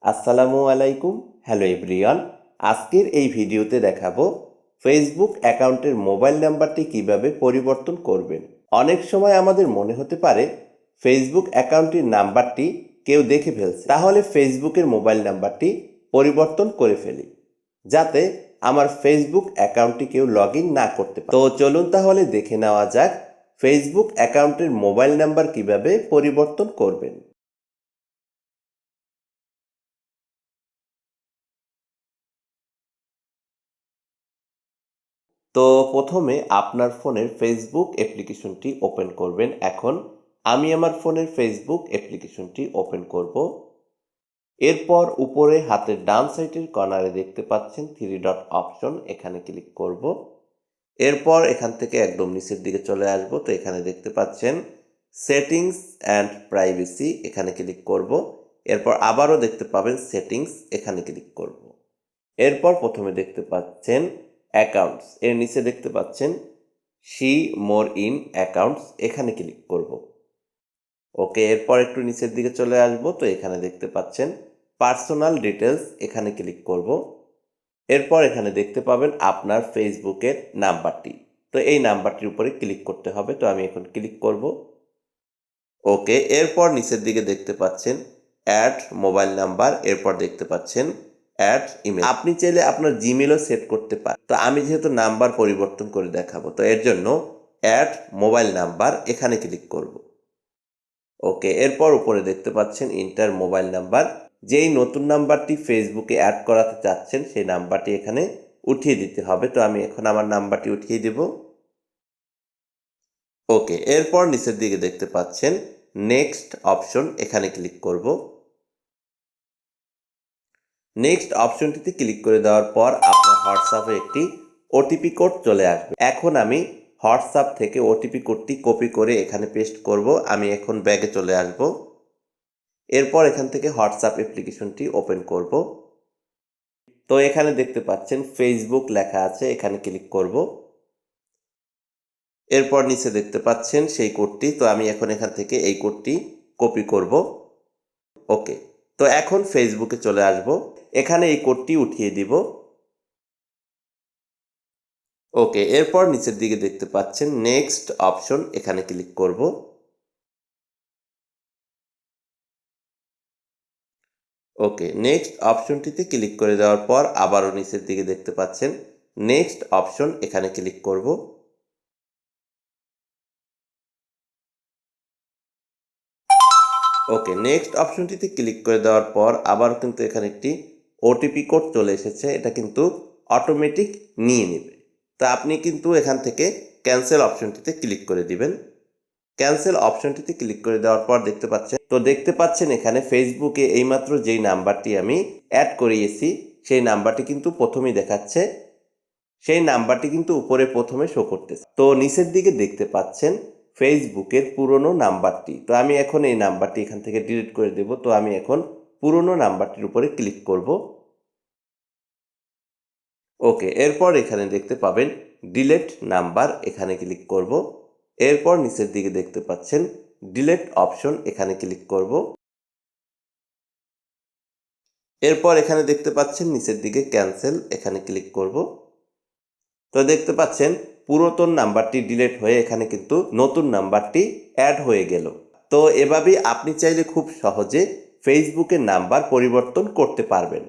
আসসালামু আলাইকুম। Hello everyone. আজকের এই ভিডিওতে দেখাবো ফেসবুক অ্যাকাউন্টের মোবাইল নাম্বারটি কিভাবে পরিবর্তন করবেন। অনেক সময় আমাদের মনে হতে পারে ফেসবুক অ্যাকাউন্টের নাম্বারটি কেউ দেখে ফেলছে, তাহলে ফেসবুকের মোবাইল নাম্বারটি পরিবর্তন করে ফেলি যাতে আমার ফেসবুক অ্যাকাউন্টটি কেউ লগ ইন না করতে পারে। তো চলুন তাহলে দেখে নেওয়া যাক ফেসবুক অ্যাকাউন্টের মোবাইল নাম্বার কিভাবে পরিবর্তন করবেন। তো প্রথমে আপনার ফোনের ফেসবুক অ্যাপ্লিকেশনটি ওপেন করবেন। এখন আমি আমার ফোনের ফেসবুক অ্যাপ্লিকেশনটি ওপেন করব। এরপর উপরে হাতের ডান সাইডের কর্নারে দেখতে পাচ্ছেন থ্রি ডট অপশন, এখানে ক্লিক করব। এরপর এখান থেকে একদম নিচের দিকে চলে আসব। তো এখানে দেখতে পাচ্ছেন সেটিংস অ্যান্ড প্রাইভেসি, এখানে ক্লিক করব। এরপর আবারও দেখতে পাবেন সেটিংস, এখানে ক্লিক করব। এরপর প্রথমে দেখতে পাচ্ছেন অ্যাকাউন্টস, এর নিচে দেখতে পাচ্ছেন সি মোর ইন অ্যাকাউন্টস, এখানে ক্লিক করব। ওকে, এরপর একটু নিচের দিকে চলে আসব। তো এখানে দেখতে পাচ্ছেন পার্সোনাল ডিটেলস, এখানে ক্লিক করব। এরপর এখানে দেখতে পাবেন আপনার ফেসবুকের নাম্বারটি। তো এই নাম্বারটির উপরে ক্লিক করতে হবে। তো আমি এখন ক্লিক করব। ওকে, এরপর নিচের দিকে দেখতে পাচ্ছেন অ্যাড মোবাইল নাম্বার, এরপর দেখতে পাচ্ছেন অ্যাড ইমেল। আপনি চাইলে আপনার জিমেলও সেট করতে পারেন। তো আমি যেহেতু নাম্বার পরিবর্তন করে দেখাবো, তো এর জন্য অ্যাড মোবাইল নাম্বার, এখানে ক্লিক করব। ওকে, এরপর উপরে দেখতে পাচ্ছেন ইন্টার মোবাইল নাম্বার। যেই নতুন নাম্বারটি ফেসবুকে অ্যাড করাতে চাচ্ছেন সেই নাম্বারটি এখানে উঠিয়ে দিতে হবে। তো আমি এখন আমার নাম্বারটি উঠিয়ে দেব। ওকে, এরপর নিচের দিকে দেখতে পাচ্ছেন নেক্সট অপশন, এখানে ক্লিক করব। নেক্সট অপশনটিতে ক্লিক করে দেওয়ার পর আপনার হোয়াটসঅ্যাপে একটি ওটিপি কোড চলে আসবে। এখন আমি হোয়াটসঅ্যাপ থেকে ওটিপি কোডটি কপি করে এখানে পেস্ট করব। আমি এখন ব্যাগে চলে আসব। এরপর এখান থেকে হোয়াটসঅ্যাপ অ্যাপ্লিকেশনটি ওপেন করব। তো এখানে দেখতে পাচ্ছেন ফেসবুক লেখা আছে, এখানে ক্লিক করব। এরপর নিচে দেখতে পাচ্ছেন সেই কোডটি। তো আমি এখন এখান থেকে এই কোডটি কপি করব। ওকে, তো এখন ফেসবুকে চলে আসব। এখানে এই কোডটি উঠিয়ে দিব। ওকে, এরপর নিচের দিকে দেখতে পাচ্ছেন নেক্সট অপশন, এখানে ক্লিক করব। ওকে, নেক্সট অপশনটিতে ক্লিক করে দেওয়ার পর আবারও নিচের দিকে দেখতে পাচ্ছেন নেক্সট অপশন, এখানে ক্লিক করব। ওকে, নেক্সট অপশনটিতে ক্লিক করে দেওয়ার পর আবার কিন্তু এখানে একটি ওটিপি কোড চলে এসেছে, এটা কিন্তু অটোমেটিক নিয়ে নেবে। তো আপনি কিন্তু এখান থেকে ক্যান্সেল অপশনটিতে ক্লিক করে দিবেন। ক্যান্সেল অপশনটিতে ক্লিক করে দেওয়ার পর দেখতে পাচ্ছেন এখানে ফেসবুকে এইমাত্র যেই নাম্বারটি আমি অ্যাড করিয়েছি সেই নাম্বারটি কিন্তু প্রথমেই দেখাচ্ছে, সেই নাম্বারটি কিন্তু উপরে প্রথমে শো করতেছে। তো নিচের দিকে দেখতে পাচ্ছেন ফেসবুকের পুরনো নাম্বারটি। তো আমি এখন এই নাম্বারটি এখান থেকে ডিলিট করে দেব। তো আমি এখন পুরনো নাম্বারটির উপরে ক্লিক করব। ওকে, এরপর এখানে দেখতে পাবেন ডিলেট নাম্বার, এখানে ক্লিক করব। এরপর নিচের দিকে দেখতে পাচ্ছেন ডিলেট অপশন, এখানে ক্লিক করব। এরপর এখানে দেখতে পাচ্ছেন নিচের দিকে ক্যান্সেল, এখানে ক্লিক করব। তো দেখতে পাচ্ছেন পুরাতন নাম্বারটি ডিলিট হয়ে এখানে কিন্তু নতুন নাম্বারটি অ্যাড হয়ে গেল। তো এভাবেই আপনি চাইলে খুব সহজে ফেসবুকের নাম্বার পরিবর্তন করতে পারবেন।